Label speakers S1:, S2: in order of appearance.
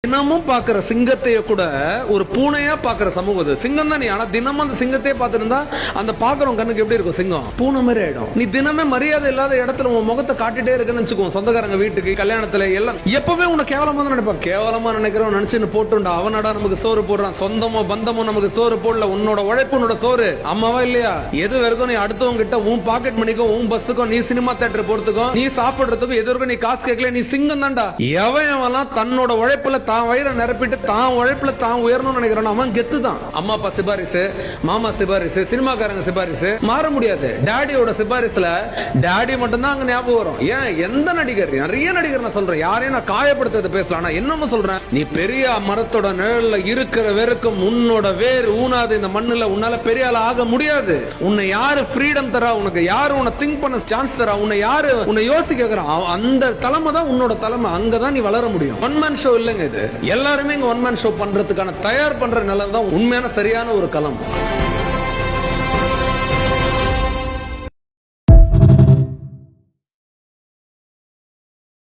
S1: தினமும் பாக்குற சிங்கத்தைய கூட ஒரு பூனையா பாக்குற சமூகம் அது. சிங்கம் தான் நீ, ஆனா தினமும் அந்த சிங்கத்தையே பார்த்துருந்தா அந்த பாக்குறவங்க கண்ணுக்கு எப்படி இருக்கும்? சிங்கம் பூனை மாதிரி ஆயிடும். நீ தினமே மரியாதை இல்லாத இடத்துல உன் முகத்தை காட்டிட்டே இருக்குன்னு வச்சுக்கோ, சொந்தக்காரங்க வீட்டுக்கு கல்யாணத்துல எல்லாம் எப்பவுமே உன்னை கேவலமா தான் நினைப்பான். கேவலமா நினைக்கிறவன் நினைச்சுன்னு போட்டுண்டா, அவனடா நமக்கு சோறு போடுறான், சொந்தமோ பந்தமோ நமக்கு சோறு போடல, உன்னோட உழைப்பு உன்னோட சோறு, அம்மாவா இல்லையா? எது வரைக்கும் நீ அடுத்தவங்க கிட்ட உன் பாக்கெட் மணிக்கும் உன் பஸ்ஸுக்கும் நீ சினிமா தியேட்டர் போறதுக்கும் நீ சாப்பிடுறதுக்கும் எது வரைக்கும் நீ காசு கேட்கல, நீ சிங்கம் தான்டா. எவன் தன்னோட உழைப்புல தான் வயிறை நிரப்பிட்டு தான் உழைப்புல தான் உயரணும்னு நினைக்கிறான், அவன் கெத்து தான். அம்மா அப்பா சிபாரிசு, மாமா சிபாரிசு, சினிமாக்காரங்க சிபாரிசு மாற முடியாது. டாடியோட சிபாரிசுல டாடி மட்டும் தான் அங்க ஞாபகம் வரும். ஏன் எந்த நடிகர், நிறைய நடிகர் நான் சொல்றேன், யாரையும் நான் காயப்படுத்துறது பேசலாம், ஆனா என்னமோ சொல்றேன், நீ பெரிய மரத்தோட நிழல்ல இருக்கிற வரைக்கும் உன்னோட வேர் ஊனாது இந்த மண்ணுல, உன்னால பெரிய ஆள் ஆக முடியாது. உன்னை யாரு ஃப்ரீடம் தரா, உனக்கு யாரு உன்னை திங்க் பண்ண சான்ஸ் தரா, உன்னை யாரு உன்னை யோசிக்க வைக்கிறான், அந்த தலைமை தான் உன்னோட தலைமை. அங்கதான் நீ வளர முடியும். ஒன் மேன் ஷோ இல்லைங்க இது. எல்லாருமே இங்க ஒன் மேன் ஷோ பண்றதுக்கான தயார் பண்ற நிலம் தான் உண்மையான சரியான ஒரு களம்.